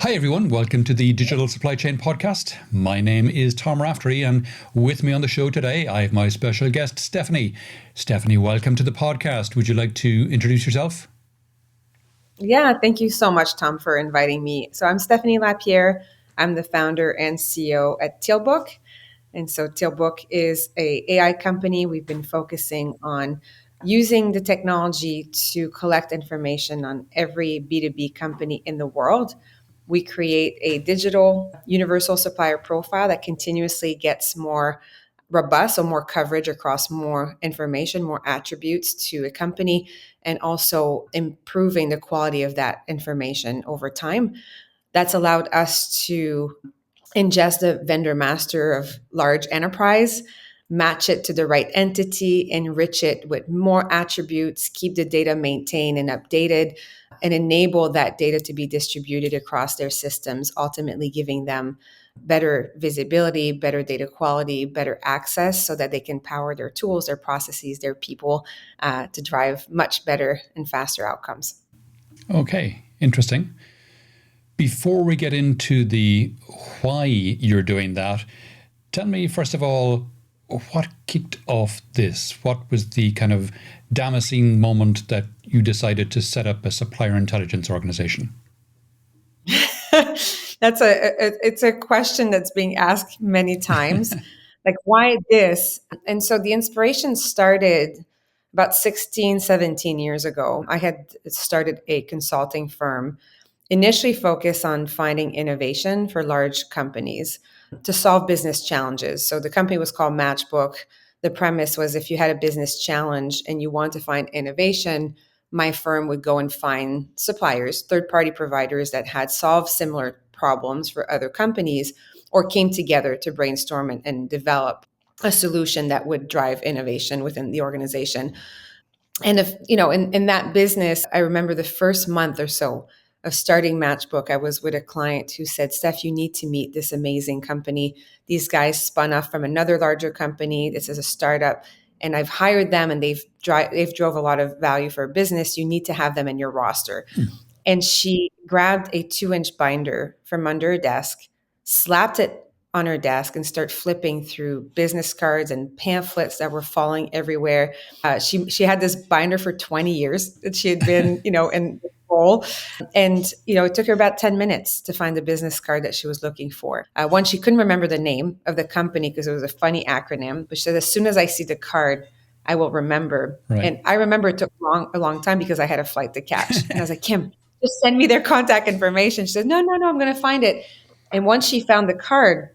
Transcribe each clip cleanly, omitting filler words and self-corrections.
Hi, everyone. Welcome to the Digital Supply Chain Podcast. My name is Tom Raftery, and with me on the show today, I have my special guest, Stephany. Stephany, welcome to the podcast. Would you like to introduce yourself? Yeah, thank you so much, Tom, for inviting me. So I'm Stephany Lapierre. I'm the founder and CEO at Tealbook. And so Tealbook is a AI company. We've been focusing on using the technology to collect information on every B2B company in the world. We create a digital universal supplier profile that continuously gets more robust, so more coverage across more information, more attributes to a company, and also improving the quality of that information over time. That's allowed us to ingest the vendor master of large enterprise, match it to the right entity, enrich it with more attributes, keep the data maintained and updated, and enable that data to be distributed across their systems, ultimately giving them better visibility, better data quality, better access so that they can power their tools, their processes, their people to drive much better and faster outcomes. Okay, interesting. Before we get into the why you're doing that, tell me, first of all, what kicked off this? What was the kind of Damascene moment that you decided to set up a supplier intelligence organization? It's a question that's being asked many times. Like, why this? And so the inspiration started about 16, 17 years ago. I had started a consulting firm, initially focused on finding innovation for large companies to solve business challenges. So the company was called Matchbook. The premise was if you had a business challenge and you want to find innovation, my firm would go and find suppliers, third party providers that had solved similar problems for other companies or came together to brainstorm and develop a solution that would drive innovation within the organization. And if, in that business, I remember the first month or so of starting Matchbook, I was with a client who said, Steph, you need to meet this amazing company. These guys spun off from another larger company. This is a startup. And I've hired them and they've drove a lot of value for a business. You need to have them in your roster. And she grabbed a 2-inch binder from under her desk, slapped it on her desk, and started flipping through business cards and pamphlets that were falling everywhere. She had this binder for 20 years that she had been, in the role. And, it took her about 10 minutes to find the business card that she was looking for. One, she couldn't remember the name of the company because it was a funny acronym, but she said, as soon as I see the card, I will remember. Right. And I remember it took a long time because I had a flight to catch. And I was like, Kim, just send me their contact information. She said, no, I'm going to find it. And once she found the card,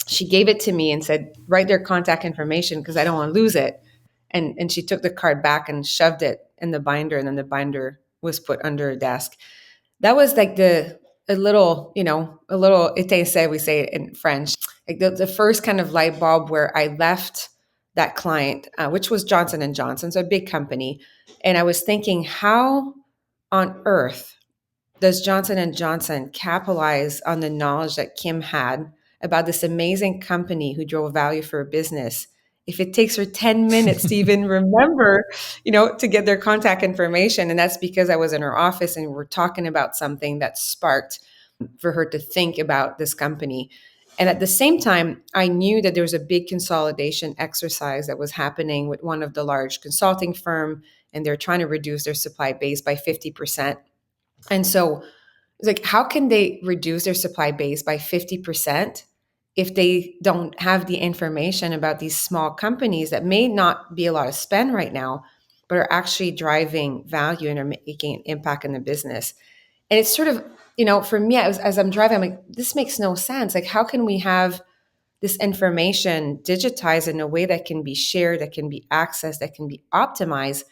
she gave it to me and said, write their contact information because I don't want to lose it. And she took the card back and shoved it in the binder. And then the binder was put under her desk. That was like a little étincelle, we say it in French, like the first kind of light bulb where I left that client, which was Johnson and Johnson, so a big company. And I was thinking, how on earth does Johnson and Johnson capitalize on the knowledge that Kim had about this amazing company who drove value for a business if it takes her 10 minutes to even remember, to get their contact information? And that's because I was in her office and we're talking about something that sparked for her to think about this company. And at the same time, I knew that there was a big consolidation exercise that was happening with one of the large consulting firm, and they're trying to reduce their supply base by 50%. And so it's like, how can they reduce their supply base by 50% if they don't have the information about these small companies that may not be a lot of spend right now, but are actually driving value and are making an impact in the business? And it's sort of, for me, as I'm driving, I'm like, this makes no sense. Like, how can we have this information digitized in a way that can be shared, that can be accessed, that can be optimized?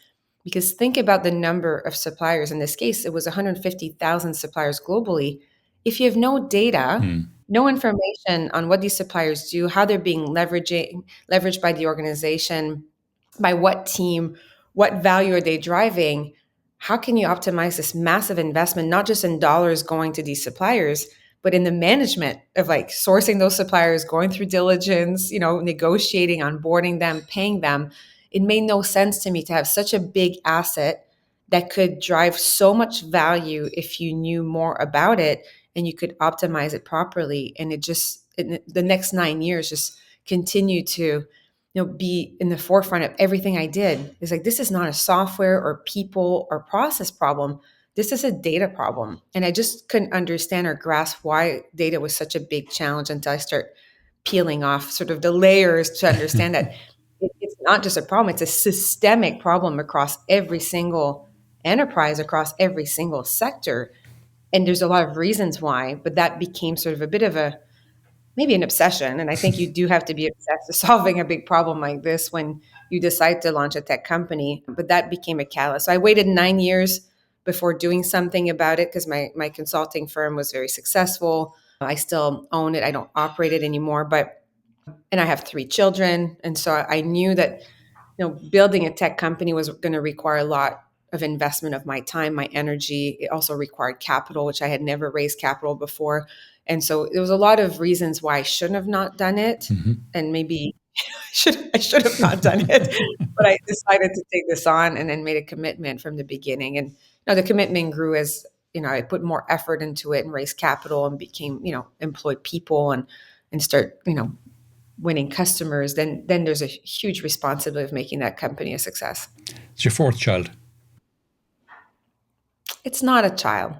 Because think about the number of suppliers. In this case, it was 150,000 suppliers globally. If you have no data, no information on what these suppliers do, how they're being leveraged by the organization, by what team, what value are they driving, how can you optimize this massive investment, not just in dollars going to these suppliers, but in the management of like sourcing those suppliers, going through diligence, negotiating, onboarding them, paying them? It made no sense to me to have such a big asset that could drive so much value if you knew more about it and you could optimize it properly. And it just, in the next 9 years, just continue to, be in the forefront of everything I did. It's like, this is not a software or people or process problem. This is a data problem. And I just couldn't understand or grasp why data was such a big challenge until I start peeling off sort of the layers to understand that it's not just a problem, it's a systemic problem across every single enterprise, across every single sector. And there's a lot of reasons why, but that became sort of a bit of maybe an obsession. And I think you do have to be obsessed with solving a big problem like this when you decide to launch a tech company. But that became a catalyst. So I waited 9 years before doing something about it because my consulting firm was very successful. I still own it. I don't operate it anymore, and I have 3 children. And so I knew that, building a tech company was going to require a lot of investment of my time, my energy. It also required capital, which I had never raised capital before. And so there was a lot of reasons why I shouldn't have not done it. And maybe I should have not done it, but I decided to take this on and then made a commitment from the beginning. And the commitment grew as, I put more effort into it and raised capital and became, employed people and start, winning customers. Then there's a huge responsibility of making that company a success. It's your 4th child. It's not a child.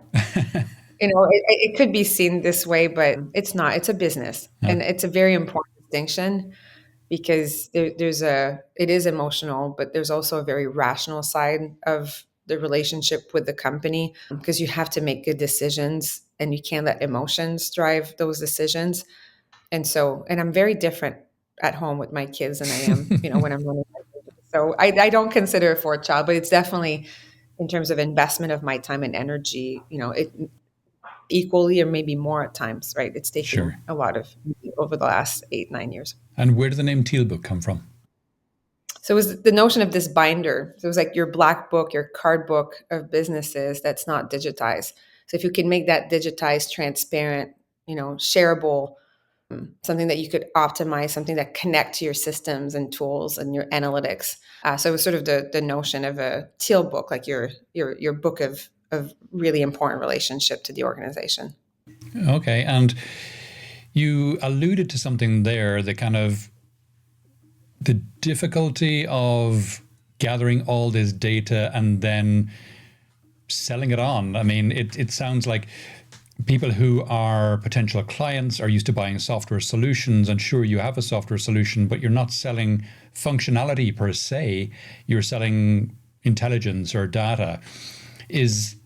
It could be seen this way, but it's not. It's a business. Yeah. And it's a very important distinction because it is emotional, but there's also a very rational side of the relationship with the company because you have to make good decisions and you can't let emotions drive those decisions. And I'm very different at home with my kids than I am, when I'm running my business. So I don't consider it 4th child, but it's definitely, in terms of investment of my time and energy, it equally or maybe more at times, right? It's taken a lot of over the last 8-9 years. And where did the name Tealbook come from? So it was the notion of this binder. So it was like your black book, your card book of businesses that's not digitized. So if you can make that digitized, transparent, shareable, something that you could optimize, something that connect to your systems and tools and your analytics. So it was sort of the notion of a Tealbook, like your book of really important relationship to the organization. Okay. And you alluded to something there, the difficulty of gathering all this data and then selling it on. I mean, it sounds like people who are potential clients are used to buying software solutions, and sure, you have a software solution, but you're not selling functionality per se. You're selling intelligence or data. Is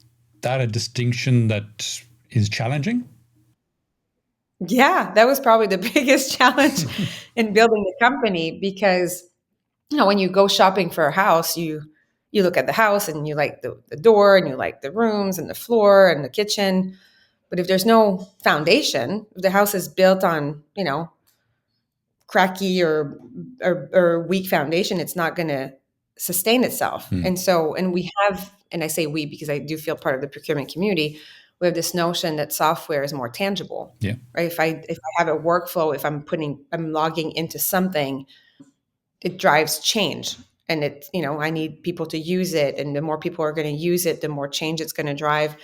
that a distinction that is challenging? Yeah, that was probably the biggest challenge in building the company because, when you go shopping for a house, you look at the house and you like the door and you like the rooms and the floor and the kitchen. But if there's no foundation, if the house is built on, cracky or weak foundation, it's not going to sustain itself. And we have, and I say we because I do feel part of the procurement community, we have this notion that software is more tangible. Yeah. Right. If I have a workflow, if I'm logging into something, it drives change. And I need people to use it. And the more people are going to use it, the more change it's going to drive.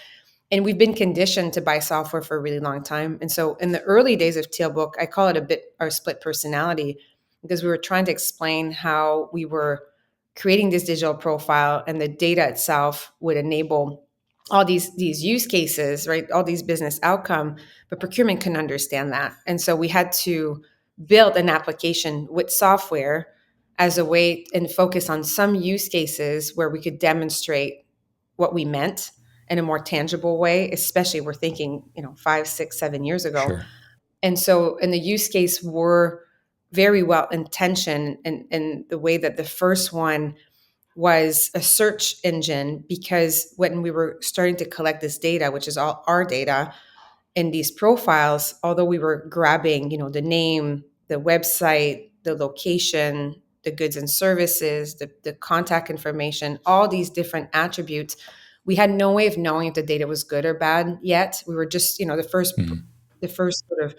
And we've been conditioned to buy software for a really long time. And so in the early days of Tealbook, I call it a bit our split personality because we were trying to explain how we were creating this digital profile and the data itself would enable all these use cases, right? All these business outcome, but procurement couldn't understand that. And so we had to build an application with software as a way and focus on some use cases where we could demonstrate what we meant in a more tangible way, especially we're thinking, 5, 6, 7 years ago. Sure. And so in the use case were very well intentioned in the way that the first one was a search engine, because when we were starting to collect this data, which is all our data in these profiles, although we were grabbing, the name, the website, the location, the goods and services, the contact information, all these different attributes, we had no way of knowing if the data was good or bad yet. We were just, the first sort of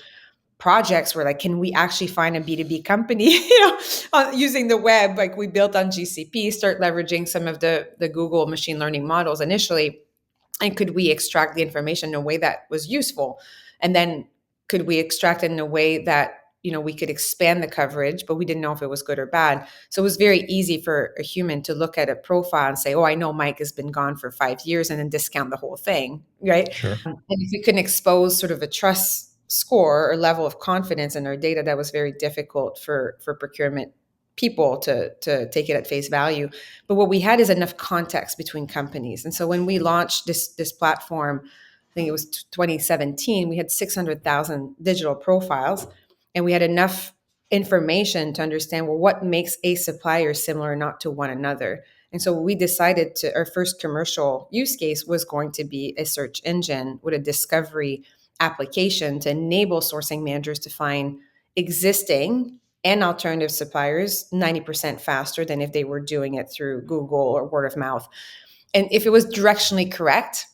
projects were like, can we actually find a B2B company, using the web? Like we built on GCP, start leveraging some of the Google machine learning models initially. And could we extract the information in a way that was useful? And then could we extract it in a way that, we could expand the coverage, but we didn't know if it was good or bad. So it was very easy for a human to look at a profile and say, oh, I know Mike has been gone for 5 years, and then discount the whole thing, right? Sure. And if we couldn't expose sort of a trust score or level of confidence in our data, that was very difficult for procurement people to take it at face value. But what we had is enough context between companies. And so when we launched this platform, I think it was 2017, we had 600,000 digital profiles, and we had enough information to understand, well, what makes a supplier similar not to one another. And so we decided our first commercial use case was going to be a search engine with a discovery application to enable sourcing managers to find existing and alternative suppliers 90% faster than if they were doing it through Google or word of mouth. And if it was directionally correct,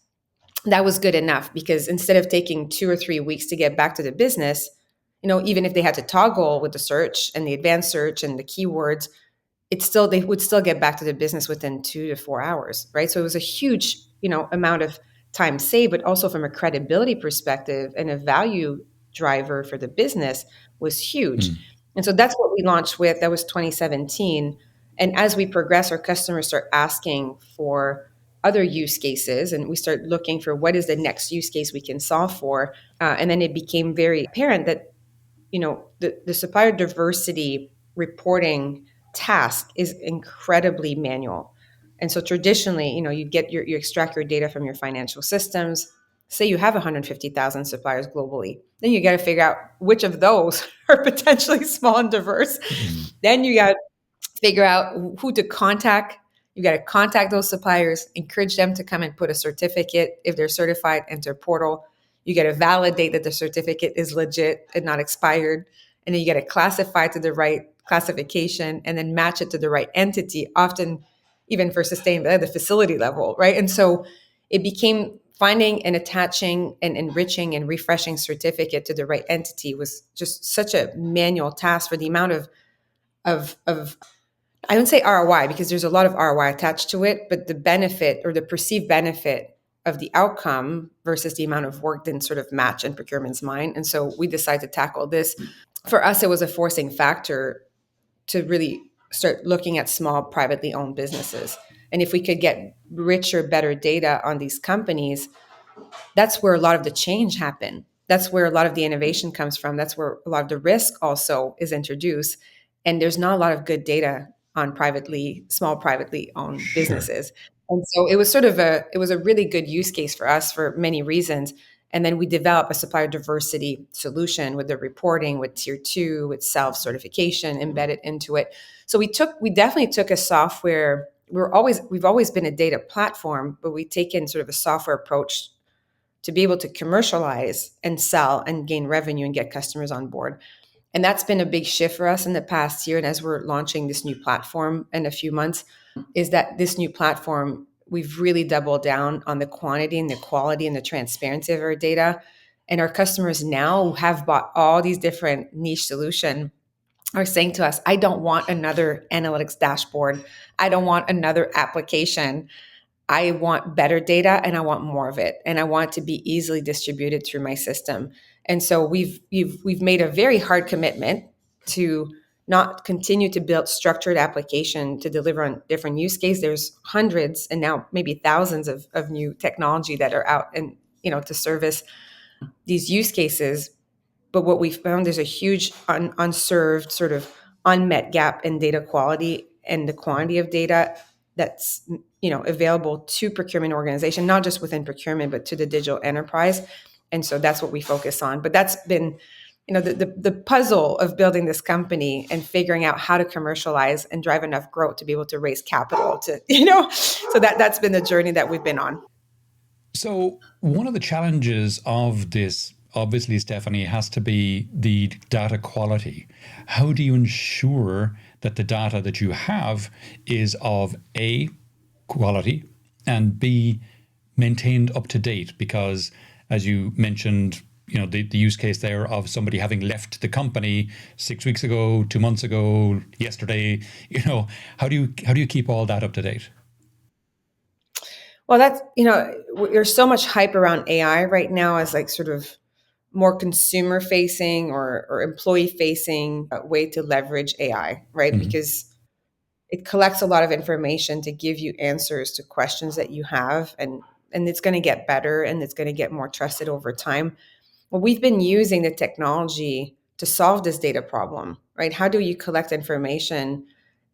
that was good enough, because instead of taking 2 or 3 weeks to get back to the business, even if they had to toggle with the search and the advanced search and the keywords, they would still get back to the business within 2 to 4 hours, right? So it was a huge, amount of time saved, but also from a credibility perspective and a value driver for the business was huge. And so that's what we launched with. That was 2017. And as we progress, our customers start asking for other use cases, and we start looking for what is the next use case we can solve for. And then it became very apparent that, the supplier diversity reporting task is incredibly manual. And so traditionally, you extract your data from your financial systems. Say you have 150,000 suppliers globally, then you got to figure out which of those are potentially small and diverse. Then you got to figure out who to contact. You got to contact those suppliers, encourage them to come and put a certificate if they're certified into a portal. You got to validate that the certificate is legit and not expired. And then you got to classify to the right classification and then match it to the right entity, often even for sustainability at the facility level, right? And so it became finding and attaching and enriching and refreshing certificate to the right entity was just such a manual task for the amount of I wouldn't say ROI, because there's a lot of ROI attached to it, but the benefit or the perceived benefit of the outcome versus the amount of work didn't sort of match in procurement's mind. And so we decided to tackle this. For us, it was a forcing factor to really start looking at small privately owned businesses. And if we could get richer, better data on these companies, that's where a lot of the change happened. That's where a lot of the innovation comes from. That's where a lot of the risk also is introduced. And there's not a lot of good data on small privately owned businesses. And so it was a really good use case for us for many reasons. And then we developed a supplier diversity solution with the reporting, with tier 2, with self-certification embedded into it. So we definitely took a software. We've always been a data platform, but we've taken sort of a software approach to be able to commercialize and sell and gain revenue and get customers on board. And that's been a big shift for us in the past year. And as we're launching this new platform in a few months, is that this new platform, we've really doubled down on the quantity and the quality and the transparency of our data. And our customers now who have bought all these different niche solutions are saying to us, I don't want another analytics dashboard. I don't want another application. I want better data and I want more of it. And I want it to be easily distributed through my system. And so we've made a very hard commitment to not continue to build structured application to deliver on different use cases. There's hundreds and now maybe thousands of new technology that are out and, to service these use cases. But what we found, there's a huge unserved sort of unmet gap in data quality and the quantity of data that's available to procurement organization, not just within procurement, but to the digital enterprise. And so that's what we focus on. But that's been, the puzzle of building this company and figuring out how to commercialize and drive enough growth to be able to raise capital to, so that's been the journey that we've been on. So one of the challenges of this, obviously, Stephany, has to be the data quality. How do you ensure that the data that you have is of A, quality, and B, maintained up to date? Because as you mentioned, the use case there of somebody having left the company 6 weeks ago, 2 months ago, yesterday, how do you keep all that up to date? Well, that's, there's so much hype around AI right now as like sort of more consumer facing or employee facing way to leverage AI, right? Mm-hmm. Because it collects a lot of information to give you answers to questions that you have, and it's going to get better and it's going to get more trusted over time. Well, we've been using the technology to solve this data problem, right? How do you collect information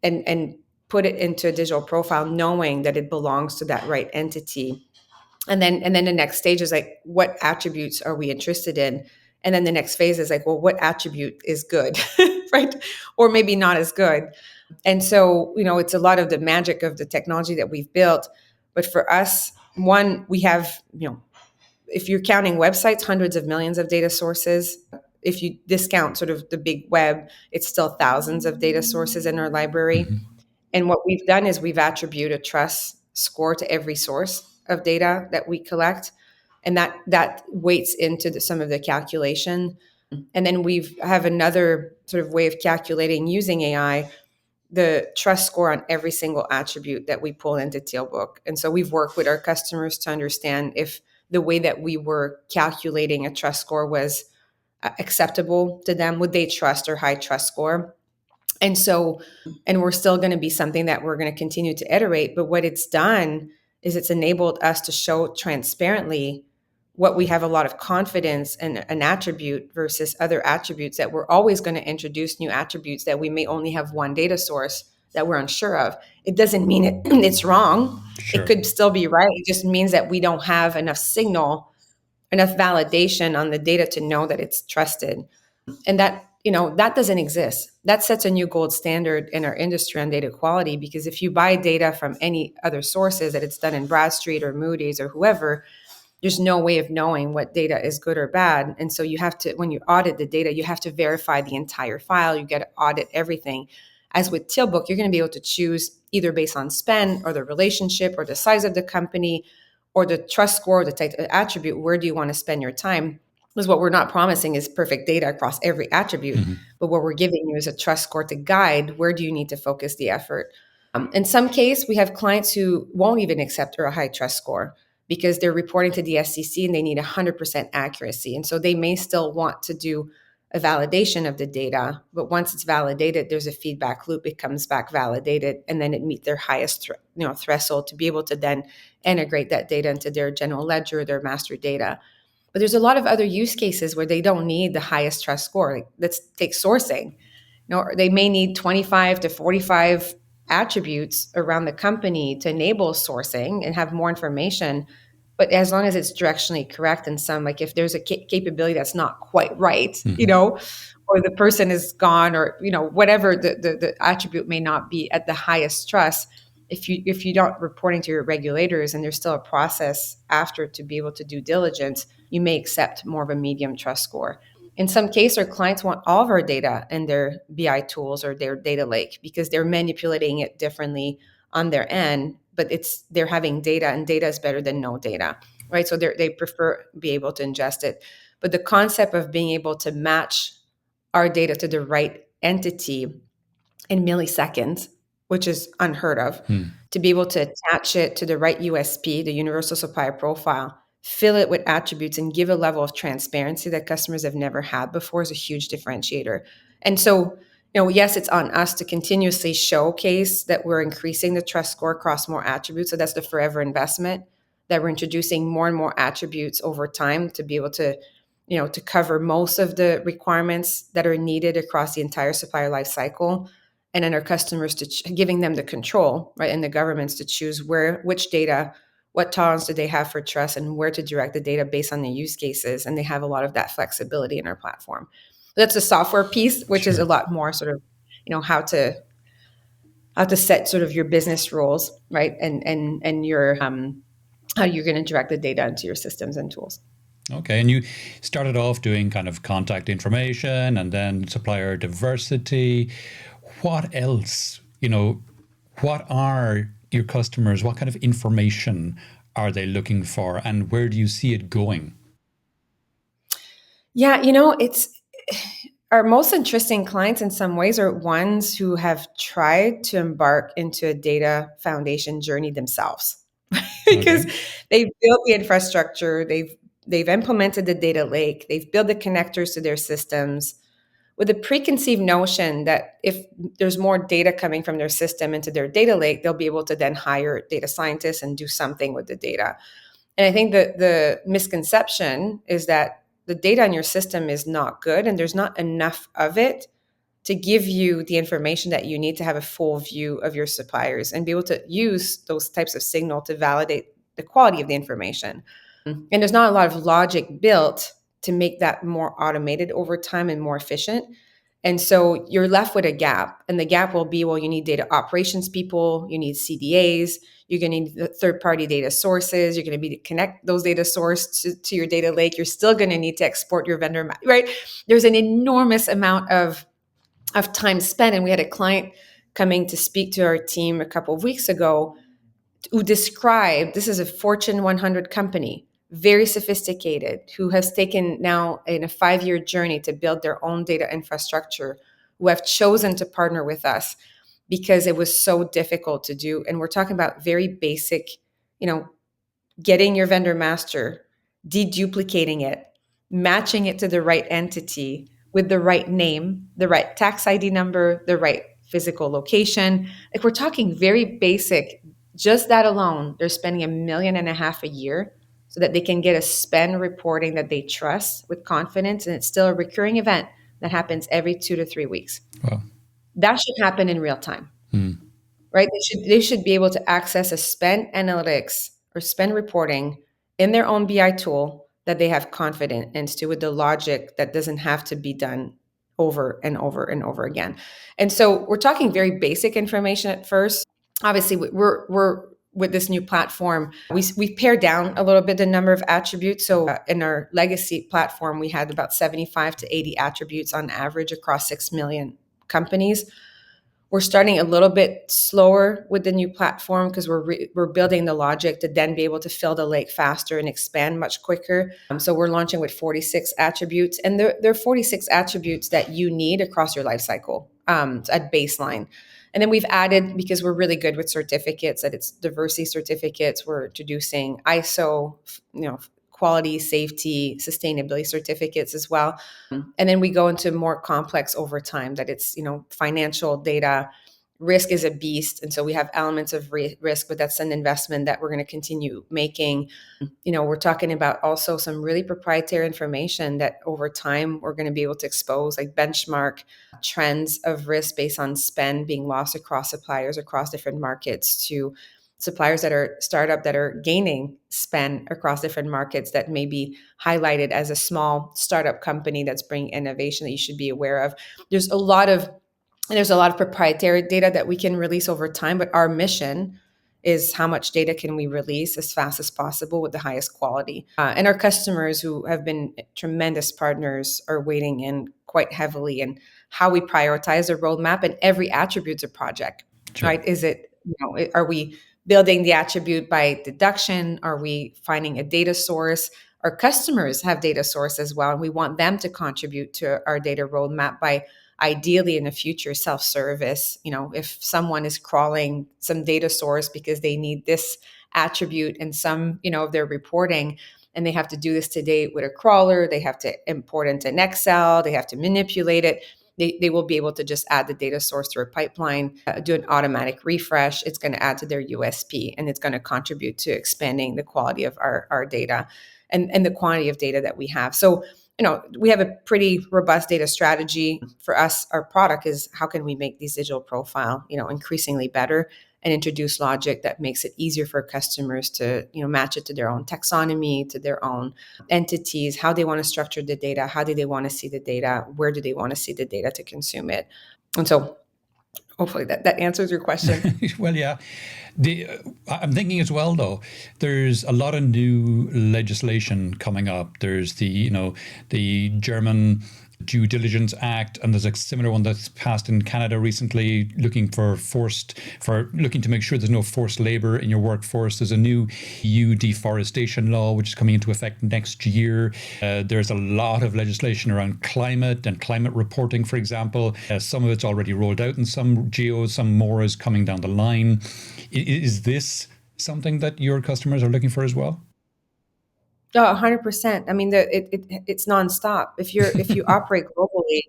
and put it into a digital profile knowing that it belongs to that right entity? And then the next stage is like, what attributes are we interested in? And then the next phase is like, well, what attribute is good, right? Or maybe not as good. And so, it's a lot of the magic of the technology that we've built. But for us, one, we have, if you're counting websites, hundreds of millions of data sources. If you discount sort of the big web, it's still thousands of data sources in our library. Mm-hmm. And what we've done is we've attributed a trust score to every source of data that we collect. And that weights into some of the calculation. And then we have another sort of way of calculating using AI, the trust score on every single attribute that we pull into Tealbook. And so we've worked with our customers to understand if the way that we were calculating a trust score was acceptable to them. Would they trust our high trust score? And so, and we're still going to be something that we're going to continue to iterate. But what it's done is it's enabled us to show transparently what we have a lot of confidence in an attribute versus other attributes that we're always going to introduce new attributes that we may only have one data source that we're unsure of. It doesn't mean it's wrong. It Sure. could still be right. It just means that we don't have enough signal, enough validation on the data to know that it's trusted. And that doesn't exist. That sets a new gold standard in our industry on data quality, because if you buy data from any other sources, that it's done in Bradstreet or Moody's or whoever, there's no way of knowing what data is good or bad. And so you have to, when you audit the data, you have to verify the entire file. You got to audit everything. As with Tealbook, you're going to be able to choose either based on spend or the relationship or the size of the company or the trust score or the type of attribute. Where do you want to spend your time? Because what we're not promising is perfect data across every attribute, Mm-hmm. but what we're giving you is a trust score to guide where do you need to focus the effort. In some case, we have clients who won't even accept a high trust score because they're reporting to the SEC and they need 100% accuracy. And so they may still want to do a validation of the data, but once it's validated, there's a feedback loop. It comes back validated, and then it meets their highest threshold to be able to then integrate that data into their general ledger, their master data. But there's a lot of other use cases where they don't need the highest trust score. Like, let's take sourcing. They may need 25 to 45 attributes around the company to enable sourcing and have more information. But as long as it's directionally correct in some, like if there's a capability that's not quite right, Mm-hmm. or the person is gone, or whatever the attribute may not be at the highest trust. If you don't reporting to your regulators and there's still a process after to be able to do diligence, you may accept more of a medium trust score. In some case, our clients want all of our data in their BI tools or their data lake because they're manipulating it differently on their end, but they're having data, and data is better than no data, right? So they prefer be able to ingest it. But the concept of being able to match our data to the right entity in milliseconds, which is unheard of, to be able to attach it to the right USP, the universal supplier profile, fill it with attributes, and give a level of transparency that customers have never had before is a huge differentiator. And so, yes, it's on us to continuously showcase that we're increasing the trust score across more attributes. So that's the forever investment, that we're introducing more and more attributes over time to be able to to cover most of the requirements that are needed across the entire supplier life cycle, and then our customers giving them the control, right, and the governments to choose which data, what tolerance do they have for trust, and where to direct the data based on the use cases. And they have a lot of that flexibility in our platform. That's the software piece, which is a Sure. lot more sort of, how to set sort of your business rules, right, and your how you're going to direct the data into your systems and tools. Okay, and you started off doing kind of contact information and then supplier diversity. What else? What are your customers? What kind of information are they looking for, and where do you see it going? Yeah, it's our most interesting clients in some ways are ones who have tried to embark into a data foundation journey themselves. because they've built the infrastructure, they've implemented the data lake, they've built the connectors to their systems with a preconceived notion that if there's more data coming from their system into their data lake, they'll be able to then hire data scientists and do something with the data. And I think that the misconception is that the data in your system is not good and there's not enough of it to give you the information that you need to have a full view of your suppliers and be able to use those types of signal to validate the quality of the information. And there's not a lot of logic built to make that more automated over time and more efficient. And so you're left with a gap. And the gap will be, well, you need data operations people, you need CDAs, you're going to need the third-party data sources, you're going to need to connect those data sources to your data lake, you're still going to need to export your vendor, right? There's an enormous amount of time spent. And we had a client coming to speak to our team a couple of weeks ago who described, this is a Fortune 100 company, very sophisticated, who has taken now in a 5-year journey to build their own data infrastructure, who have chosen to partner with us because it was so difficult to do. And we're talking about very basic, getting your vendor master, deduplicating it, matching it to the right entity with the right name, the right tax ID number, the right physical location. Like, we're talking very basic. Just that alone, they're spending $1.5 million a year so that they can get a spend reporting that they trust with confidence. And it's still a recurring event that happens every 2 to 3 weeks. Wow. That should happen in real time, right? They should be able to access a spend analytics or spend reporting in their own BI tool that they have confidence to, with the logic that doesn't have to be done over and over and over again. And so we're talking very basic information at first. Obviously, we're with this new platform, we pare down a little bit the number of attributes. So in our legacy platform, we had about 75 to 80 attributes on average across 6 million companies. We're starting a little bit slower with the new platform because we're building the logic to then be able to fill the lake faster and expand much quicker. So we're launching with 46 attributes, and there are 46 attributes that you need across your life cycle at baseline. And then we've added, because we're really good with certificates, that it's diversity certificates. We're introducing ISO, quality, safety, sustainability certificates as well. And then we go into more complex over time, that it's, financial data. Risk is a beast. And so we have elements of risk, but that's an investment that we're going to continue making. We're talking about also some really proprietary information that over time we're going to be able to expose, like benchmark trends of risk based on spend being lost across suppliers, across different markets, to suppliers that are startup that are gaining spend across different markets that may be highlighted as a small startup company that's bringing innovation that you should be aware of. There's a lot of proprietary data that we can release over time, but our mission is how much data can we release as fast as possible with the highest quality. And our customers, who have been tremendous partners, are weighing in quite heavily in how we prioritize a roadmap, and every attribute's a project, sure. Right? Is it, are we building the attribute by deduction? Are we finding a data source? Our customers have data source as well, and we want them to contribute to our data roadmap by, ideally in the future, self-service. If someone is crawling some data source because they need this attribute in some, of their reporting, and they have to do this today with a crawler, they have to import into an Excel, they have to manipulate it. They will be able to just add the data source through a pipeline, do an automatic refresh. It's going to add to their USP, and it's going to contribute to expanding the quality of our data and the quantity of data that we have. So, we have a pretty robust data strategy. For us, our product is, how can we make these digital profile, increasingly better, and introduce logic that makes it easier for customers to, match it to their own taxonomy, to their own entities, how they want to structure the data, how do they want to see the data, where do they want to see the data to consume it. And so hopefully that answers your question. Well, yeah. I'm thinking as well, though, there's a lot of new legislation coming up. There's the German Due Diligence Act, and there's a similar one that's passed in Canada recently, looking to make sure there's no forced labor in your workforce. There's a new EU deforestation law, which is coming into effect next year. There's a lot of legislation around climate and climate reporting, for example. Some of it's already rolled out in some geos, some more is coming down the line. Is this something that your customers are looking for as well? Oh, 100%. I mean, it's nonstop. If you operate globally,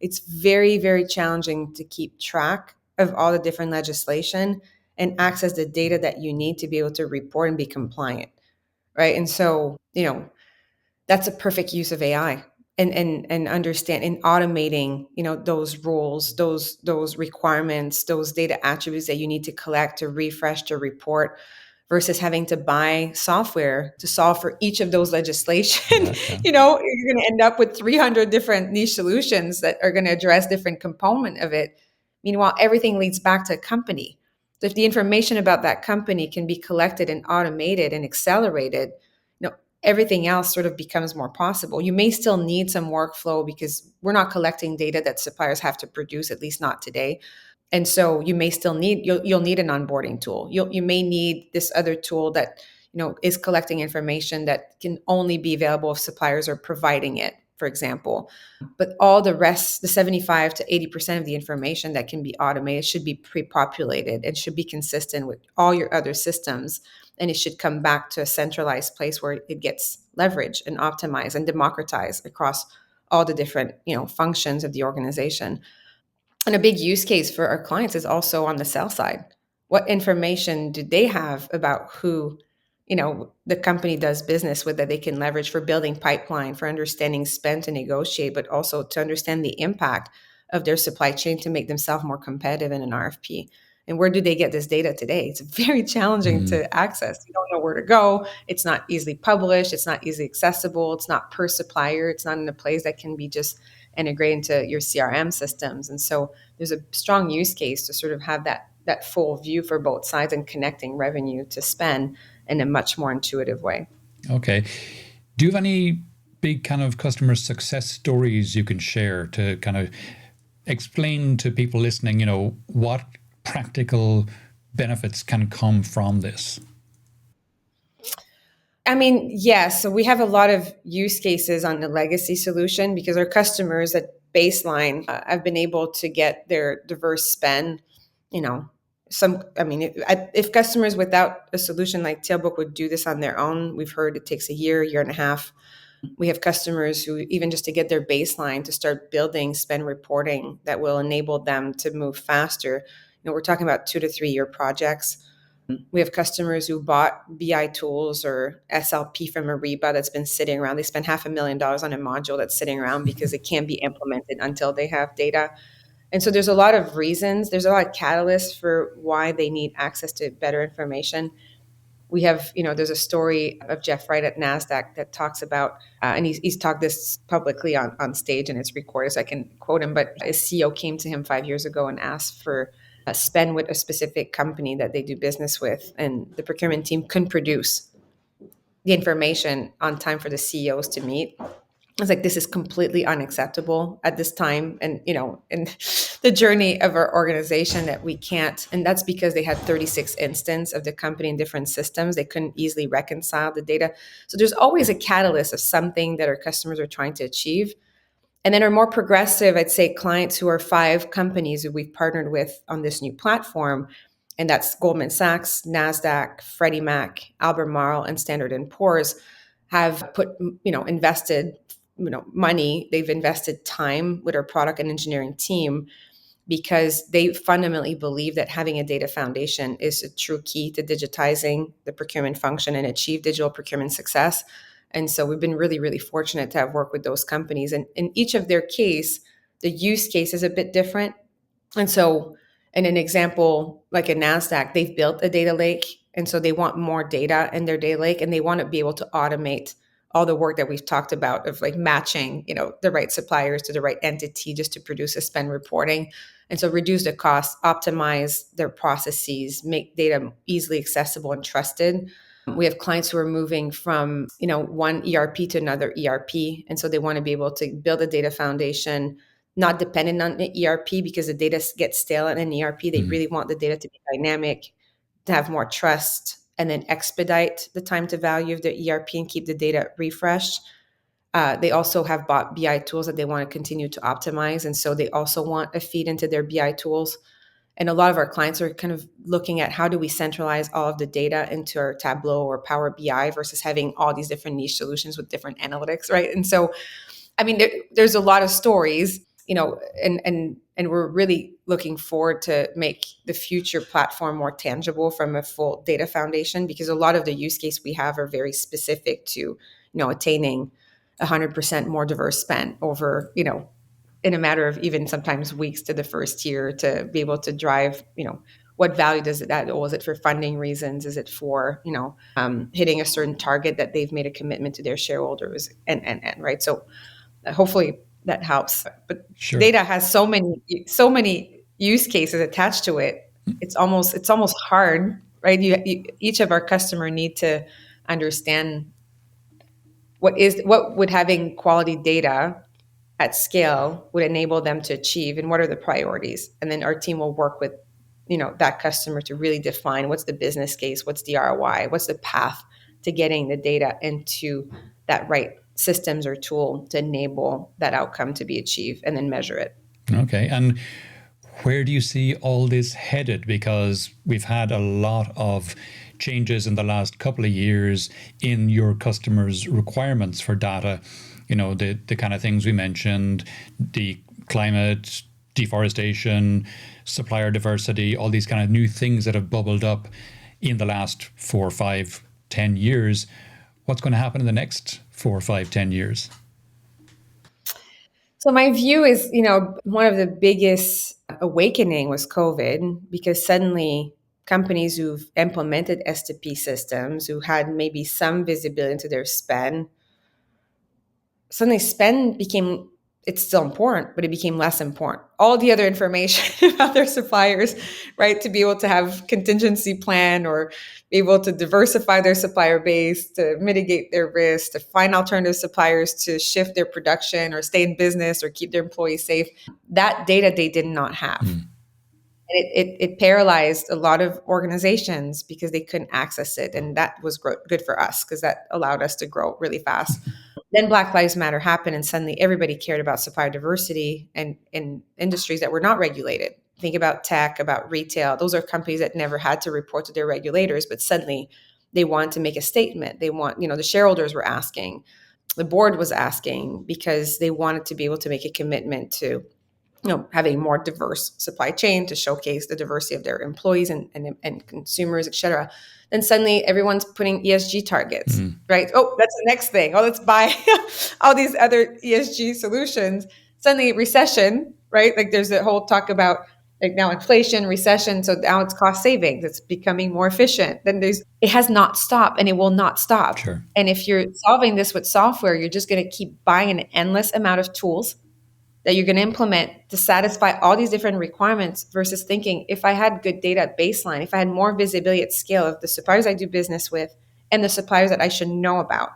it's very, very challenging to keep track of all the different legislation and access the data that you need to be able to report and be compliant, right? And so, that's a perfect use of AI, and understand in automating, those rules, those requirements, those data attributes that you need to collect, to refresh, to report, versus having to buy software to solve for each of those legislation. Yeah, yeah. You're going to end up with 300 different niche solutions that are going to address different component of it. Meanwhile, everything leads back to a company. So if the information about that company can be collected and automated and accelerated, everything else sort of becomes more possible. You may still need some workflow because we're not collecting data that suppliers have to produce, at least not today. And so you may still need, you'll need an onboarding tool. You may need this other tool that is collecting information that can only be available if suppliers are providing it, for example. But all the rest, the 75 to 80% of the information that can be automated, should be pre-populated and should be consistent with all your other systems. And it should come back to a centralized place where it gets leveraged and optimized and democratized across all the different functions of the organization. And a big use case for our clients is also on the sell side. What information do they have about who, the company does business with, that they can leverage for building pipeline, for understanding spend to negotiate, but also to understand the impact of their supply chain to make themselves more competitive in an RFP? And where do they get this data today? It's very challenging Mm. to access. You don't know where to go. It's not easily published. It's not easily accessible. It's not per supplier. It's not in a place that can be just integrated into your CRM systems. And so there's a strong use case to sort of have that full view for both sides and connecting revenue to spend in a much more intuitive way. Okay. Do you have any big kind of customer success stories you can share to kind of explain to people listening, what practical benefits can come from this? I mean, yes. So we have a lot of use cases on the legacy solution because our customers at baseline have been able to get their diverse spend. If customers without a solution like Tealbook would do this on their own, we've heard it takes a year and a half. We have customers who, even just to get their baseline to start building spend reporting that will enable them to move faster, we're talking about 2 to 3 year projects. We have customers who bought BI tools or SLP from Ariba that's been sitting around. They spent $500,000 on a module that's sitting around because it can't be implemented until they have data. And so there's a lot of reasons. There's a lot of catalysts for why they need access to better information. We have, there's a story of Jeff Wright at NASDAQ that talks about, and he's talked this publicly on stage and it's recorded, so I can quote him, but his CEO came to him 5 years ago and asked for a spend with a specific company that they do business with. And the procurement team couldn't produce the information on time for the CEOs to meet. I was like, this is completely unacceptable at this time. And, in the journey of our organization, that we can't. And that's because they had 36 instances of the company in different systems. They couldn't easily reconcile the data. So there's always a catalyst of something that our customers are trying to achieve. And then our more progressive, I'd say, clients who are 5 companies who we've partnered with on this new platform, and that's Goldman Sachs, NASDAQ, Freddie Mac, Albemarle, and Standard & Poor's, have invested money. They've invested time with our product and engineering team because they fundamentally believe that having a data foundation is a true key to digitizing the procurement function and achieve digital procurement success. And so we've been really, really fortunate to have worked with those companies. And in each of their case, the use case is a bit different. And so in an example, like a NASDAQ, they've built a data lake. And so they want more data in their data lake, and they want to be able to automate all the work that we've talked about of like matching, the right suppliers to the right entity just to produce a spend reporting. And so reduce the cost, optimize their processes, make data easily accessible and trusted. We have clients who are moving from, one ERP to another ERP. And so they want to be able to build a data foundation, not dependent on the ERP because the data gets stale in an ERP. They really want the data to be dynamic, to have more trust, and then expedite the time to value of the ERP and keep the data refreshed. They also have bought BI tools that they want to continue to optimize. And so they also want a feed into their BI tools. And a lot of our clients are kind of looking at how do we centralize all of the data into our Tableau or Power BI versus having all these different niche solutions with different analytics, right? And so, I mean, there's a lot of stories, and we're really looking forward to make the future platform more tangible from a full data foundation, because a lot of the use case we have are very specific to, attaining 100% more diverse spend over, in a matter of even sometimes weeks to the first year, to be able to drive, what value does it add? Or is it for funding reasons? Is it for, hitting a certain target that they've made a commitment to their shareholders, and right? So hopefully that helps. But Sure. data has so many use cases attached to it. It's almost hard, right? Each of our customer need to understand what would having quality data at scale would enable them to achieve, and what are the priorities. And then our team will work with, that customer to really define what's the business case, what's the ROI, what's the path to getting the data into that right systems or tool to enable that outcome to be achieved, and then measure it. Okay. And where do you see all this headed? Because we've had a lot of changes in the last couple of years in your customers' requirements for data. The kind of things we mentioned, the climate, deforestation, supplier diversity, all these kind of new things that have bubbled up in the last 4, 5, 10 years. What's going to happen in the next 4, 5, 10 years? So my view is, one of the biggest awakening was COVID, because suddenly companies who've implemented S2P systems, who had maybe some visibility into their spend, suddenly spend became, it's still important, but it became less important. All the other information about their suppliers, right, to be able to have contingency plan, or be able to diversify their supplier base, to mitigate their risk, to find alternative suppliers, to shift their production or stay in business or keep their employees safe. That data they did not have. It paralyzed a lot of organizations because they couldn't access it. And that was good for us, because that allowed us to grow really fast. Then Black Lives Matter happened, and suddenly everybody cared about supplier diversity, and in industries that were not regulated. Think about tech, about retail. Those are companies that never had to report to their regulators, but suddenly they wanted to make a statement. They want, the shareholders were asking, the board was asking, because they wanted to be able to make a commitment to, having more diverse supply chain, to showcase the diversity of their employees and consumers, et cetera. Then suddenly everyone's putting ESG targets, right? Oh, that's the next thing. Oh, let's buy all these other ESG solutions. Suddenly recession, right? Like there's a whole talk about like now inflation, recession. So now it's cost savings. It's becoming more efficient. Then it has not stopped, and it will not stop. Sure. And if you're solving this with software, you're just going to keep buying an endless amount of tools that you're going to implement to satisfy all these different requirements, versus thinking, if I had good data at baseline, if I had more visibility at scale of the suppliers I do business with and the suppliers that I should know about,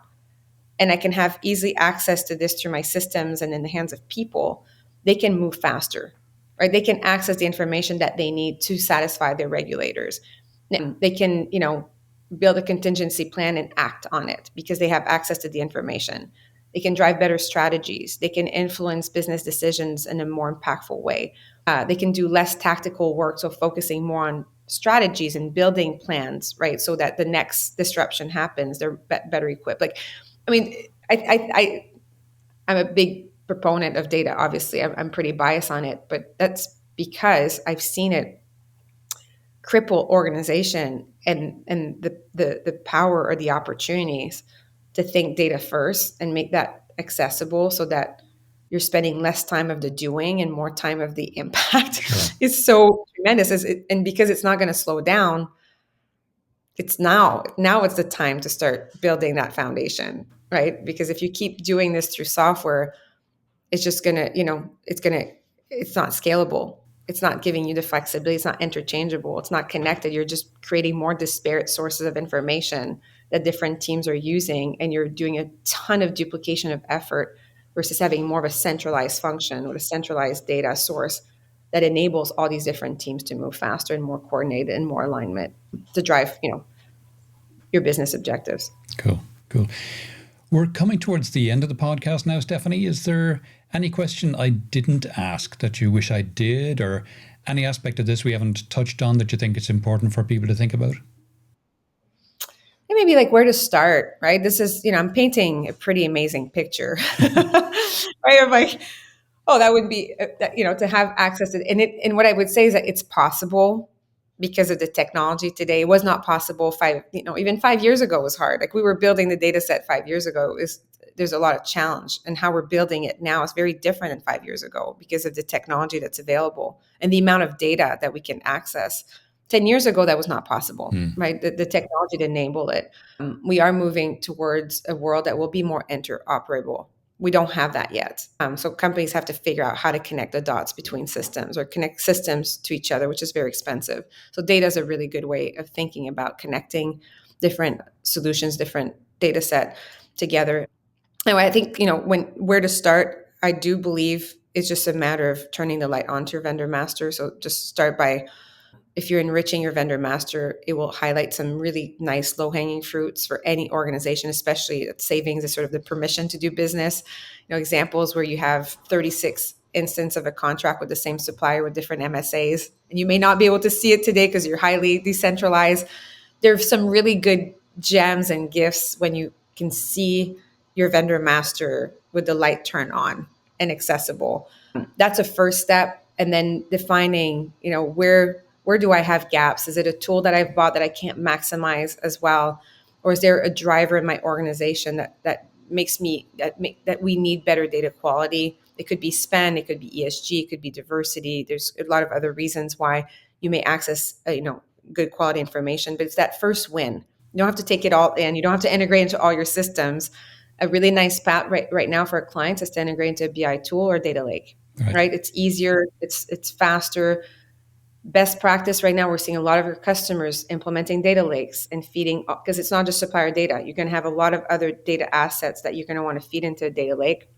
and I can have easy access to this through my systems and in the hands of people, they can move faster, right? They can access the information that they need to satisfy their regulators. They can, build a contingency plan and act on it because they have access to the information. They can drive better strategies. They can influence business decisions in a more impactful way. They can do less tactical work, so focusing more on strategies and building plans, right? So that the next disruption happens, they're better equipped. Like, I mean, I'm a big proponent of data. Obviously, I'm pretty biased on it, but that's because I've seen it cripple organization and the power or the opportunities to think data first and make that accessible, so that you're spending less time of the doing and more time of the impact. Sure. Is so tremendous. And because it's not going to slow down, it's now it's the time to start building that foundation, right? Because if you keep doing this through software, it's just going to, it's not scalable. It's not giving you the flexibility. It's not interchangeable. It's not connected. You're just creating more disparate sources of information that different teams are using, and you're doing a ton of duplication of effort versus having more of a centralized function with a centralized data source that enables all these different teams to move faster and more coordinated and more alignment to drive, your business objectives. Cool. We're coming towards the end of the podcast now, Stephany. Is there any question I didn't ask that you wish I did, or Any aspect of this we haven't touched on that you think it's important for people to think about? And maybe like where to start, right? This is, I'm painting a pretty amazing picture, right? Of like, oh, that would be, to have access to and what I would say is that it's possible because of the technology today. It was not possible even 5 years ago was hard. Like we were building the data set 5 years ago there's a lot of challenge, and how we're building it now is very different than 5 years ago because of the technology that's available and the amount of data that we can access. 10 years ago, that was not possible, right? The technology to enable it. We are moving towards a world that will be more interoperable. We don't have that yet. So companies have to figure out how to connect the dots between systems or connect systems to each other, which is very expensive. So data is a really good way of thinking about connecting different solutions, different data set together. Anyway, I think, where to start, I do believe it's just a matter of turning the light on to your vendor master. So just start by, if you're enriching your vendor master, it will highlight some really nice low-hanging fruits for any organization, especially savings is sort of the permission to do business. Examples where you have 36 instances of a contract with the same supplier with different MSAs, and you may not be able to see it today because you're highly decentralized. There's some really good gems and gifts when you can see your vendor master with the light turned on and accessible. That's a first step. And then defining, where do I have gaps? Is it a tool that I've bought that I can't maximize as well? Or is there a driver in my organization that makes that we need better data quality? It could be spend, it could be ESG, it could be diversity. There's a lot of other reasons why you may access, good quality information, but it's that first win. You don't have to take it all in. You don't have to integrate into all your systems. A really nice path right now for our clients is to integrate into a BI tool or data lake, right? It's easier, it's faster. Best practice right now, we're seeing a lot of our customers implementing data lakes and feeding, because it's not just supplier data. You're going to have a lot of other data assets that you're going to want to feed into a data lake.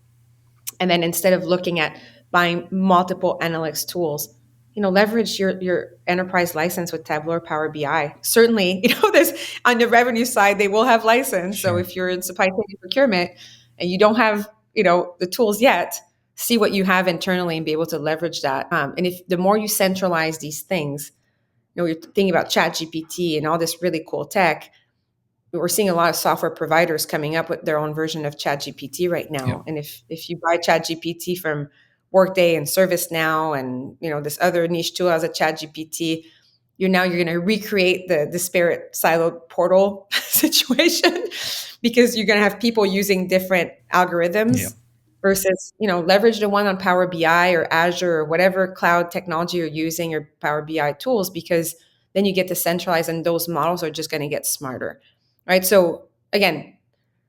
And then instead of looking at buying multiple analytics tools, leverage your enterprise license with Tableau or Power BI. Certainly, there's on the revenue side, they will have license. Sure. So if you're in supply chain and procurement and you don't have, the tools yet, see what you have internally and be able to leverage that. And if the more you centralize these things, you're thinking about ChatGPT and all this really cool tech. We're seeing a lot of software providers coming up with their own version of ChatGPT right now. Yep. And if you buy ChatGPT from Workday and ServiceNow and this other niche tool as a ChatGPT, you're going to recreate the disparate siloed portal situation because you're going to have people using different algorithms. Yep. Versus, leverage the one on Power BI or Azure or whatever cloud technology you're using or Power BI tools, because then you get to centralize and those models are just going to get smarter, right? So again,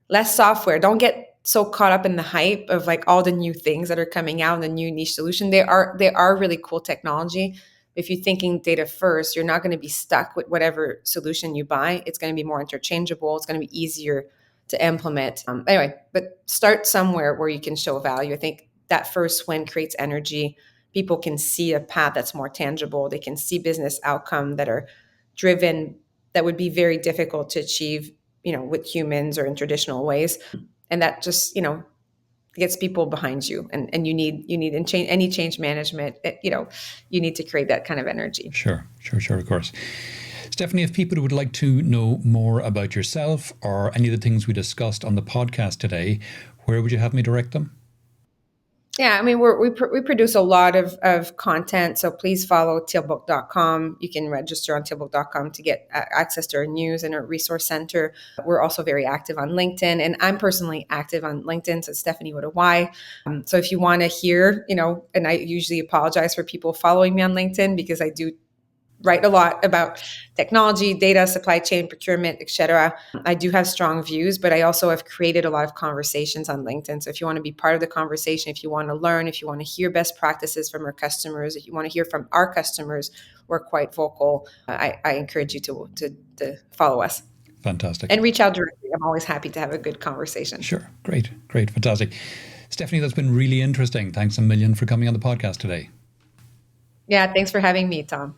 less software. Don't get so caught up in the hype of like all the new things that are coming out and the new niche solution. They are really cool technology. If you're thinking data first, you're not going to be stuck with whatever solution you buy. It's going to be more interchangeable. It's going to be easier to implement. Anyway, but start somewhere where you can show value. I think that first win creates energy. People can see a path that's more tangible. They can see business outcome that are driven, that would be very difficult to achieve, with humans or in traditional ways. And that just, gets people behind you. And you need in any change management, you need to create that kind of energy. Sure, of course. Stephany, if people would like to know more about yourself or any of the things we discussed on the podcast today, where would you have me direct them? Yeah, I mean, we produce a lot of content, so please follow tealbook.com. You can register on tealbook.com to get access to our news and our resource center. We're also very active on LinkedIn, and I'm personally active on LinkedIn, so Stephany with a Y. So if you want to hear, and I usually apologize for people following me on LinkedIn because I do write a lot about technology, data, supply chain, procurement, etc. I do have strong views, but I also have created a lot of conversations on LinkedIn. So if you want to be part of the conversation, if you want to learn, if you want to hear best practices from our customers, if you want to hear from our customers, we're quite vocal. I encourage you to follow us. Fantastic. And reach out directly. I'm always happy to have a good conversation. Sure. Great. Fantastic. Stephany, that's been really interesting. Thanks a million for coming on the podcast today. Yeah, thanks for having me, Tom.